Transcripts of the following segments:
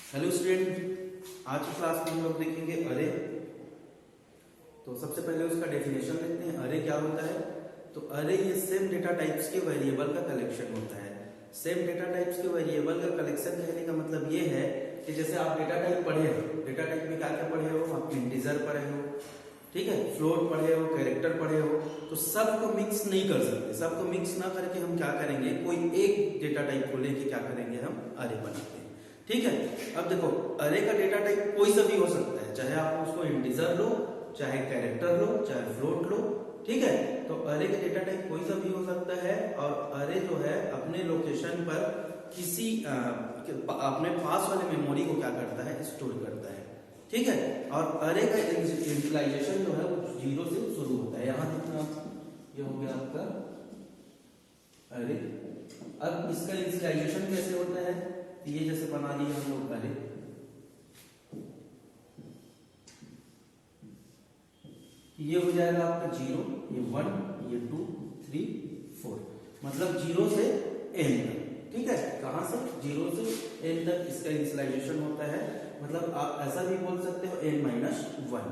Hello student, आज की class में हम लोग देखेंगे अरे। तो सबसे पहले उसका डेफिनेशन देखते हैं। अरे क्या होता है? तो अरे ये सेम डेटा टाइप्स के वेरिएबल का कलेक्शन होता है। सेम डेटा टाइप्स के वेरिएबल का कलेक्शन कहने का मतलब ये है कि जैसे आप डेटा टाइप पढ़े हो, डेटा टाइप में क्या क्या पढ़े हो? आप इंटीजर पढ़े हो, ठीक है, फ्लोट पढ़े हो, कैरेक्टर पढ़े हो। तो सबको मिक्स नहीं कर सकते। सबको मिक्स ना करके हम क्या करेंगे, कोई एक डेटा टाइप को लेके क्या करेंगे, हम अरे बनाते हैं। ठीक है, अब देखो अरे का डेटा टाइप कोई सा भी हो सकता है, चाहे आप उसको इंटीजर लो, चाहे कैरेक्टर लो, चाहे फ्लोट लो। ठीक है, तो अरे का डेटा टाइप कोई सा भी हो सकता है। और अरे जो है अपने लोकेशन पर किसी अपने पास वाले मेमोरी को क्या करता है, स्टोर करता है। ठीक है, और अरे का इनिशियलाइजेशन जो है वो 0 से शुरू होता है। यहां देखना, ये हो गया आपका अरे। अब इसका इनिशियलाइजेशन कैसे होता है? ये जैसे बना लिया हम लोग अरे, ये हो जाएगा आपका 0, ये 1, ये 2, 3, 4, मतलब 0 से n तक। ठीक है, कहां से? 0 से n तक इसका इनिशियलाइजेशन होता है। मतलब आप ऐसा भी बोल सकते हो n-1।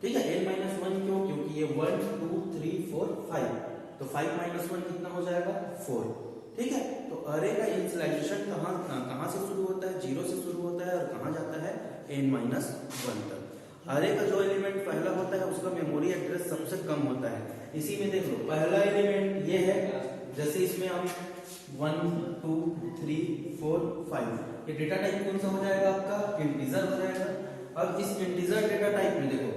ठीक है, n-1 क्यों? क्योंकि ये 1, 2, 3, 4, 5, तो 5-1 कितना हो जाएगा? 4। ठीक है, तो अरे का इनिशियलाइजेशन कहां से शुरू होता है? 0 से शुरू होता है और कहां जाता है? n-1 तक। अरे का जो एलिमेंट पहला होता है उसका मेमोरी एड्रेस सबसे कम होता है। इसी में देख लो, पहला एलिमेंट ये है, जैसे इसमें हम 1, 2, 3, 4, 5, ये डेटा टाइप कौन सा हो जाएगा आपका? इंटीजर हो जाएगा। अब इस इंटीजर डेटा टाइप में देखो,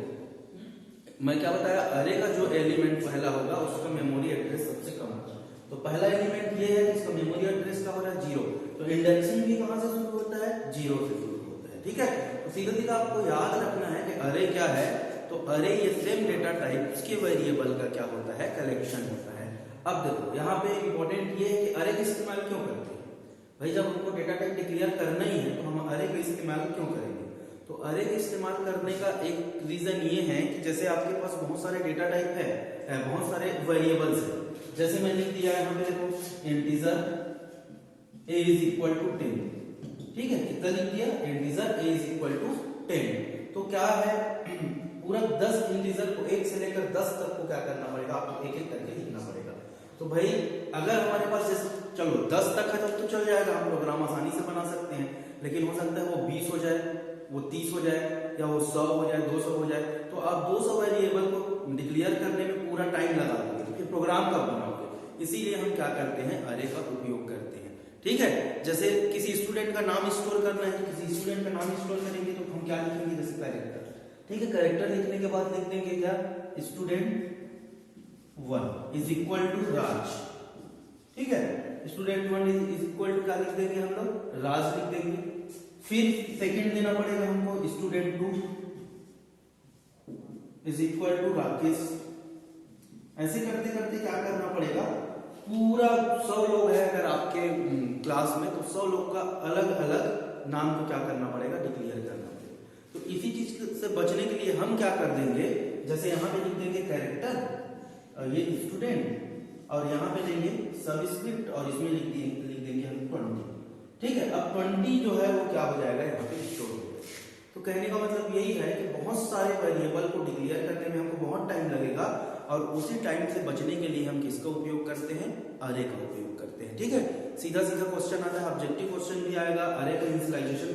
मैं क्या बताया, अरे का जो एलिमेंट पहला होगा उसका मेमोरी एड्रेस सबसे कम होगा। तो पहला एलिमेंट ये है, इसका मेमोरी एड्रेस क्या हो रहा है? 0। तो इंडेक्सिंग भी कहां से शुरू होता है? 0 से शुरू होता है। ठीक है, तो सीधा सीधा आपको याद रखना है कि अरे क्या है। तो अरे ये सेम डेटा टाइप्स के वेरिएबल का क्या होता है? कलेक्शन होता है। अब देखो यहाँ पे इंपॉर्टेंट ये है कि अरे का इस्तेमाल क्यों करते हैं भाई? जब हमको डेटा टाइप डिक्लेयर करना ही है तो हम अरे का इस्तेमाल क्यों करेंगे? तो अरे का इस्तेमाल करने का एक रीजन ये है कि जैसे आपके पास बहुत सारे डेटा टाइप है, बहुत सारे वेरिएबल्स है। जैसे मैं लिख दिया यहाँ पे देखो, इंटीजर a = 10। ठीक है, कितना लिख दिया? Integer a = 10। तो क्या है, पूरा 10 इंटीजर को 1 से लेकर 10 तक को क्या करना पड़ेगा? आपको एक एक करके लिखना पड़ेगा। तो भाई अगर हमारे पास जैसे चलो 10 तक है तब तो चल जाएगा, हम प्रोग्राम आसानी से बना सकते हैं। लेकिन हो सकता है वो 20 हो जाए, वो 30 हो जाए, या वो 100 हो जाए, 200 हो जाए। तो आप 200 वेरिएबल को डिक्लेयर करने में पूरा टाइम लगा देंगे, तो फिर प्रोग्राम कब बनाओगे? इसीलिए हम क्या करते हैं, अरे का उपयोग करते हैं। ठीक है, जैसे किसी स्टूडेंट का नाम स्टोर करना है, तो किसी स्टूडेंट का नाम स्टोर करेंगे तो हम क्या लिखेंगे? जैसे कैरेक्टर। ठीक है, कैरेक्टर लिखने के बाद लिख देंगे क्या? स्टूडेंट 1 = राज। ठीक है, स्टूडेंट 1 = क्या लिख देंगे हम लोग? राज लिख देंगे। फिर सेकंड देना पड़ेगा हमको, स्टूडेंट 2 = राकेश। ऐसे करते करते क्या करना पड़ेगा, पूरा 100 लोग है अगर आपके क्लास में, तो 100 लोग का अलग अलग नाम को क्या करना पड़ेगा? डिक्लेयर करना पड़ेगा। तो इसी चीज से बचने के लिए हम क्या कर देंगे, जैसे यहाँ पे लिख देंगे कैरेक्टर, ये स्टूडेंट, और यहाँ पे देंगे सबस्क्रिप्ट, और इसमें लिख देंगे हम 20। ठीक है, अब 20 जो है वो क्या हो जाएगा? यहाँ पे स्टोर हो जाएगा। तो कहने का मतलब यही है कि बहुत सारे वेरिएबल को डिक्लेयर करने में हमको बहुत टाइम लगेगा, और उसी टाइम से बचने के लिए हम किसका उपयोग करते हैं? अरे का उपयोग करते हैं। ठीक है, सीधा सीधा क्वेश्चन आता है, ऑब्जेक्टिव क्वेश्चन भी आएगा। अरे का इनिशियलाइजेशन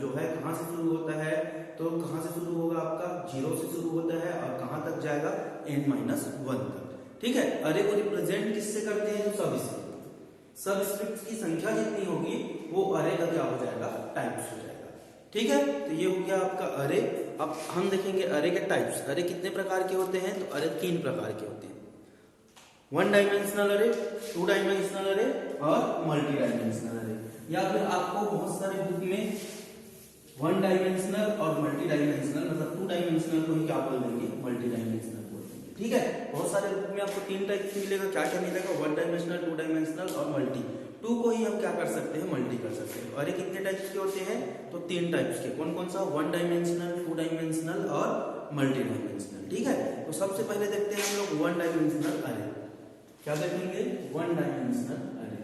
जो है कहां से शुरू होता है? तो कहां से शुरू होगा आपका? 0 से शुरू होता है, और कहां तक जाएगा? n-1 तक। ठीक है, अरे को रिप्रेजेंट किससे करते हैं? तो सबस्क्रिप्ट की संख्या जितनी होगी वो अरे का क्या हो जाएगा? टाइप्स हो जाएगा। ठीक है, तो ये हो गया आपका अरे। अब हम देखेंगे अरे के टाइप्स। अरे कितने प्रकार के होते हैं? तो अरे 3 प्रकार के होते हैं, 1 डायमेंशनल अरे, 2 डायमेंशनल अरे, और मल्टी डायमेंशनल अरे। या फिर आपको बहुत सारे बुक में 1 डायमेंशनल और मल्टी डायमेंशनल, मतलब 2 डायमेंशनल को ही क्या बोल देंगे? मल्टी डायमेंशनल बोल देंगे। ठीक है, बहुत सारे बुक में आपको 3 टाइप मिलेगा। क्या क्या मिलेगा? 1 डायमेंशनल, 2 डायमेंशनल और मल्टी। 2 को ही हम क्या कर सकते हैं? मल्टी कर सकते हैं। अरे कितने टाइप्स के होते हैं? तो 3 टाइप्स के। कौन कौन सा? 1 डायमेंशनल, 2 डायमेंशनल और मल्टी डायमेंशनल। ठीक है, तो सबसे पहले देखते हैं हम लोग 1 डायमेंशनल अरे। क्या देखेंगे? 1 डायमेंशनल अरे।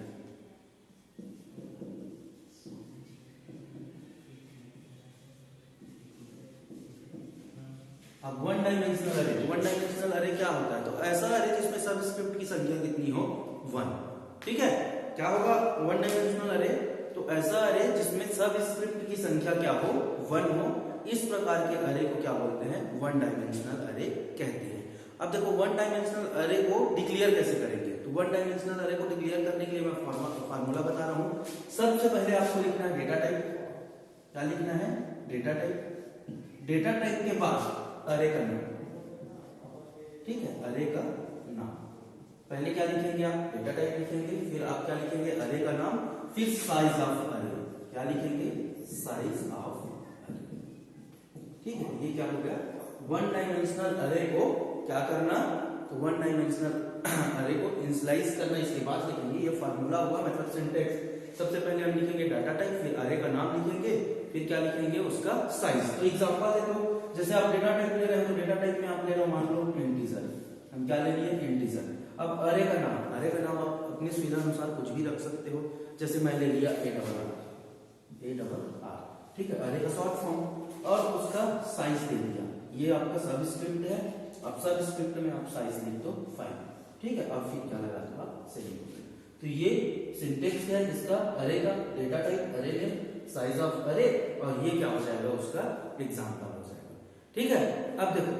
अब वन डायमेंशनल अरे, वन डायमेंशनल अरे क्या होता है? तो ऐसा अरे जिसमें सब स्क्रिप्ट की संख्या कितनी हो? 1। ठीक है, क्या होगा वन डायमेंशनल अरे? तो ऐसा अरे जिसमें सब स्क्रिप्ट की संख्या क्या हो? 1 हो। इस प्रकार के अरे को क्या बोलते हैं? वन डायमेंशनल अरे कहते हैं। अब देखो वन डायमेंशनल अरे को डिक्लेयर कैसे करेंगे? तो वन डायमेंशनल अरे को डिक्लेयर करने के लिए मैं फार्मूला बता रहा हूं। सबसे पहले आपको लिखना है डेटा टाइप। क्या लिखना है? Data type. डेटा टाइप के बाद अरे का नाम। ठीक है, अरे का नाम। पहले क्या लिखेंगे आप? डेटा टाइप लिखेंगे, फिर आप क्या लिखेंगे? अरे का नाम, फिर साइज ऑफ अरे। क्या लिखेंगे? साइज ऑफ अरे। ठीक है, ये क्या हो गया? वन डायमेंशनल अरे को क्या करना? तो वन डायमेंशनल अरे को इनिशियलाइज करना। इसके बाद लिखेंगे, ये फार्मूला हुआ, मतलब सिंटेक्स। सबसे पहले हम लिखेंगे डाटा टाइप, फिर अरे का नाम लिखेंगे, फिर क्या लिखेंगे? उसका साइज। तो एग्जांपल देखो, जैसे आप डेटा टाइप ले रहे हो तो डेटा टाइप में आप ले रहे हो मान लो इंटीजर। हम क्या ले लिए? इंटीजर। अब अरे का नाम, अरे का नाम आप अपनी सुविधा अनुसार कुछ भी रख सकते हो। जैसे मैं ले लिया ए डबल आर। ठीक है, अरे का शॉर्ट फॉर्म। और उसका साइज दे दिया। ये आपका सब स्क्रिप्ट है। अब सब स्क्रिप्ट में आप साइज लिख दो 5। ठीक है, अब फिर क्या लगा दो आप? सेमीकोलन। तो ये सिंटेक्स है इसका अरे का। डेटा टाइप अरे में, साइज ऑफ अरे, और ये क्या हो जाएगा? उसका एग्जांपल हो जाएगा। ठीक है, अब देखो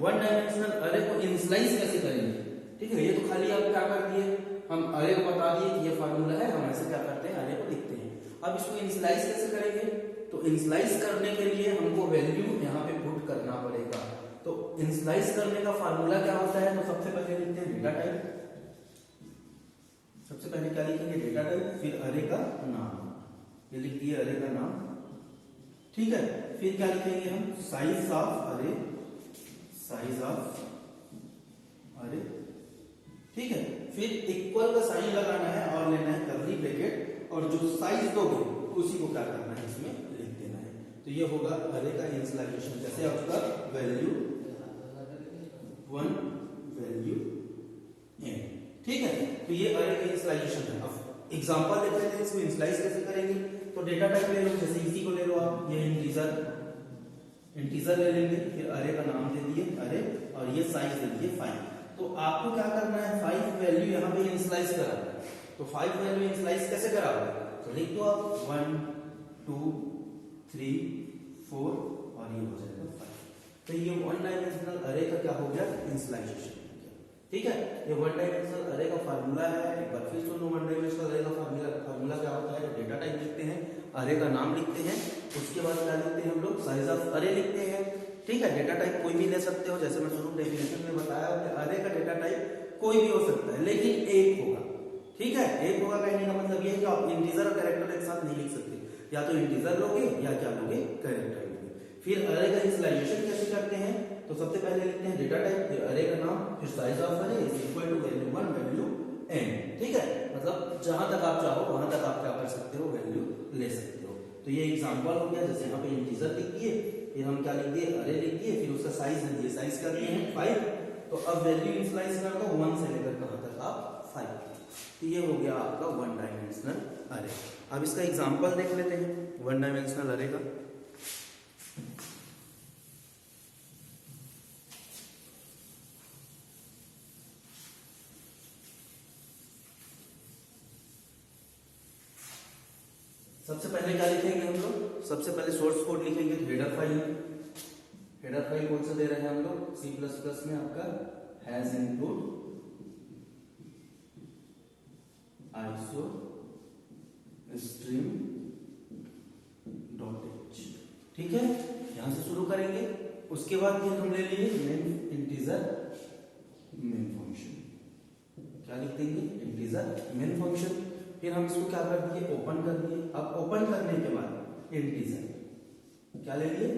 वन डायमेंशनल अरे को इनिशियलाइज कैसे करेंगे? ठीक है, ये तो खाली आप क्या कर दिए, हम अरे को बता दिए कि ये फार्मूला है, हम ऐसे क्या करते हैं? अरे को लिखते हैं। अब इसको इनिशियलाइज कैसे करेंगे? तो इनिशियलाइज करने के लिए हमको वैल्यू यहाँ पे पुट करना पड़ेगा। तो इनिशियलाइज करने का फार्मूला क्या होता है? तो सबसे पहले लिखते हैं डेटा टाइप। सबसे पहले क्या लिखेंगे? डेटा टाइप, फिर अरे का नाम। ये लिख दिए अरे का नाम। ठीक है, फिर क्या लिखेंगे हम? साइज ऑफ अरे, साइज ऑफ अरे। ठीक है, फिर इक्वल का साइन लगाना है और लेना है कर्ली ब्रैकेट, और जो साइज दोगे उसी को क्या करना है? इसमें लिख देना है। तो ये होगा अरे का इनिशियलाइजेशन। जैसे आपका वैल्यू 1, वैल्यू n। ठीक है, तो ये अरे का इनिशियलाइजेशन है। अब एग्जांपल देख लेते हैं, इसको इनिशियलाइज कैसे करेंगे। तो डेटा टाइप ले लो, जैसे इसी को ले लो आप, ये इंटीजर ले लेंगे, फिर अरे का नाम दे दिए अरे, और ये साइज दे दिए 5। तो आपको क्या करना है? 5 वैल्यू यहाँ पे इनिशियलाइज कराना है। तो 5 वैल्यू इनिशियलाइज कैसे कराओगे? तो लिख दो आप 1, 2, 3, 4, और ये हो जाएगा 5। तो ये वन डायमेंशनल अरे का क्या हो गया? इनिशियलाइजेशन। ठीक है, ये वन डायमेंशनल अरे का फार्मूला है। एक बार फिर सुनो, वन डायमेंशनल अरे का फार्मूला क्या होता है? डेटा टाइप लिखते हैं, अरे का नाम लिखते हैं, उसके बाद क्या लिखते हैं हम लोग? साइज ऑफ अरे लिखते हैं। ठीक है, डेटा टाइप कोई भी ले सकते हो, जैसे मैं शुरू डेफिनेशन में बताया कि अरे का डेटा टाइप कोई भी हो सकता है, लेकिन एक होगा। ठीक है, एक होगा कहने का मतलब ये है कि आप इंटीजर और कैरेक्टर एक साथ नहीं लिख सकते, या तो इंटीजर लोगे या क्या लोगे? कैरेक्टर लोगे। फिर अरे का इनिशियलाइजेशन कैसे करते हैं? तो सबसे पहले लिखते हैं डेटा टाइप, फिर अरे का नाम, फिर size of array is equal to value 1, value n। ठीक है, मतलब जहां तक आप चाहो वहां तक आप क्या कर सकते हो? वैल्यू ले सकते हो। तो ये एग्जांपल हो गया। जैसे यहाँ पे इंटीजर लिख दिए, फिर हम क्या लिख दिए? अरे लिख दिए, फिर उसका साइज दे दिए, साइज कर दिए हैं 5। तो अब वैल्यू इनिशियलाइज कर दो 1 से लेकर कहां तक? आप 5। तो ये हो गया आपका वन डायमेंशनल अरे। अब इसका एग्जांपल देख लेते हैं वन डायमेंशनल अरे का। सबसे पहले क्या लिखेंगे हम लोग? सबसे पहले सोर्स कोड लिखेंगे, हेडर फाइल। हेडर फाइल कौन सा दे रहे हैं हम लोग? C++ में आपका has include iso stream .h। ठीक है, यहां से शुरू करेंगे। उसके बाद फिर हम ले लिए मेन इंटीजर मेन फंक्शन। क्या लिख देंगे? Integer main function. फिर हम इसको क्या कर दिए? ओपन कर दिए। अब ओपन करने के बाद इंटीजर क्या ले लिए?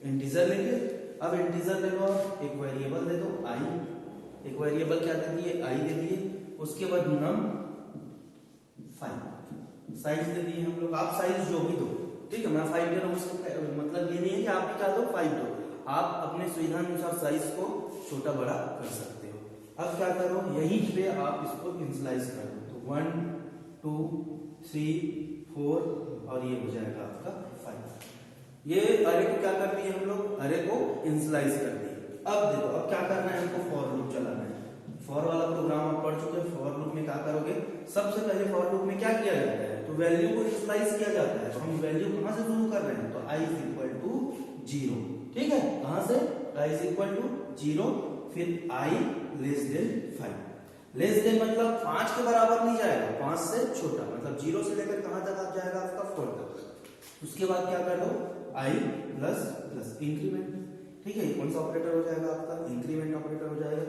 इंटीजर ले लिए। अब इंटीजर ले लो, एक वेरिएबल दे दो आई। एक वेरिएबल क्या दे दिए? आई दे दिए। उसके बाद नम 5 साइज दे दिए हम लोग। आप साइज जो भी दो, ठीक है, मैं 5 दे रहा हूं, उसका मतलब ये नहीं है कि आप भी क्या दो 5 दो, आप अपने सुविधा अनुसार साइज को छोटा बड़ा कर सकते हो। अब क्या करो, यहीं पे आप इसको इनिशियलाइज कर दो। तो 1, 2, 3, 4 और ये हो जाएगा आपका 5। ये अरे को क्या कर दिए हम लोग, अरे को इनिशियलाइज कर दिए। अब देखो अब क्या करना है हमको, फॉर लूप चलाना है। फॉर वाला प्रोग्राम आप पढ़ चुके हैं। फॉर लूप में क्या करोगे, सबसे पहले फॉर लूप में क्या किया जाता है, तो वैल्यू को इनिशियलाइज किया जाता है। तो हम वैल्यू कहां से शुरू कर रहे हैं, तो i इज इक्वल टू 0, ठीक है, कहां से, i इज इक्वल टू 0, फिर i less than 5। Less than मतलब 5 के बराबर नहीं जाएगा, 5 से छोटा, मतलब 0 से लेकर कहां तक आप जाएगा, आपका 4 तक। उसके बाद क्या कर दो, i प्लस प्लस इंक्रीमेंट, ठीक है, कौन सा ऑपरेटर हो जाएगा आपका, इंक्रीमेंट ऑपरेटर हो जाएगा।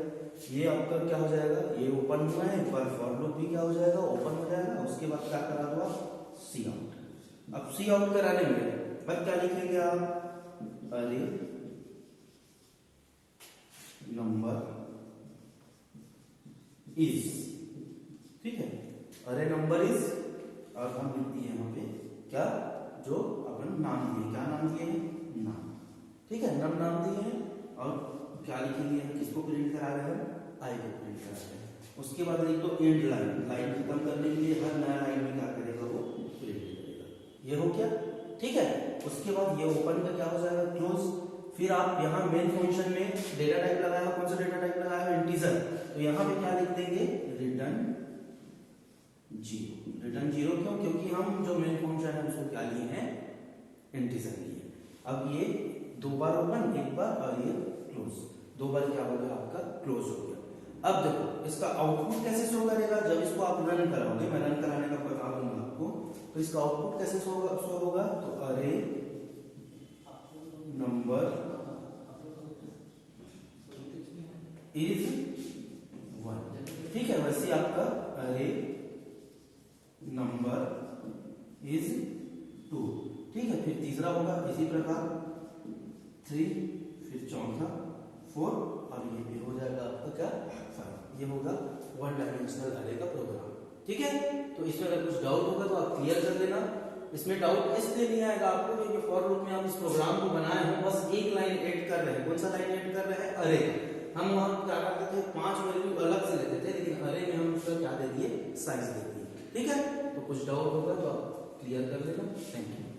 ये आपका क्या हो जाएगा, ये ओपन हुआ है, पर फॉर लूप भी क्या हो जाएगा, ओपन हो जाएगा। उसके बाद क्या करा दो आप, सी आउट। अब सी आउट कराने में बाद क्या लिखेंगे आप, अरे नंबर इज, ठीक है, अरे नंबर इज, और हम लिख दिए यहाँ पे क्या, जो अपन नाम दिए, क्या नाम दिए हैं, नाम, ठीक है, नाम दिए हैं। और क्या लिखेंगे, किसको प्रिंट करा रहे हैं, आई को प्रिंट करा रहे हैं। उसके बाद लिख दो एंड लाइन, लाइन खत्म करने के लिए हर नया लाइन में क्या करेगा, वो प्रिंट करेगा। ये हो गया, ठीक है। उसके बाद ये ओपन का क्या हो जाएगा, क्लोज। फिर आप यहाँ मेन फंक्शन में डेटा टाइप लगाया, कौन सा डेटा टाइप लगाया, इंटीजर। तो यहाँ पे क्या लिख देंगे, रिटर्न 0। रिटर्न 0 क्यों, क्योंकि हम जो मेन फंक्शन है उसको क्या लिए हैं, इंटीजर लिए। अब ये 2 बार ओपन, 1 बार, और ये क्लोज, 2 बार क्या हो गया आपका, क्लोज हो गया। अब देखो इसका आउटपुट कैसे शो करेगा, जब इसको आप रन कराओगे, मैं रन कराने का बता दूंगा आपको। तो इसका आउटपुट कैसे शो होगा, तो अरे नंबर इज 1, ठीक है। वैसे आपका अरे नंबर इज 2, ठीक है। फिर तीसरा होगा इसी प्रकार 3, फिर चौथा 4, और ये भी हो जाएगा आपका क्या, 5। ये होगा 1 डायमेंशनल अरे का प्रोग्राम, ठीक है। तो इसमें अगर कुछ डाउट होगा तो आप क्लियर कर देना। इसमें डाउट इसलिए नहीं आएगा आपको क्योंकि फॉर लूप में हम इस प्रोग्राम को बनाए हैं, बस एक लाइन ऐड कर रहे हैं। कौन सा लाइन ऐड कर रहे हैं, अरे। हम वहां क्या करते थे, 5 वैल्यू अलग से लेते थे, लेकिन अरे में हम उसका क्या दे दिए, साइज दे दिए, ठीक है। तो कुछ डाउट होगा तो आप क्लियर कर देना। Thank you.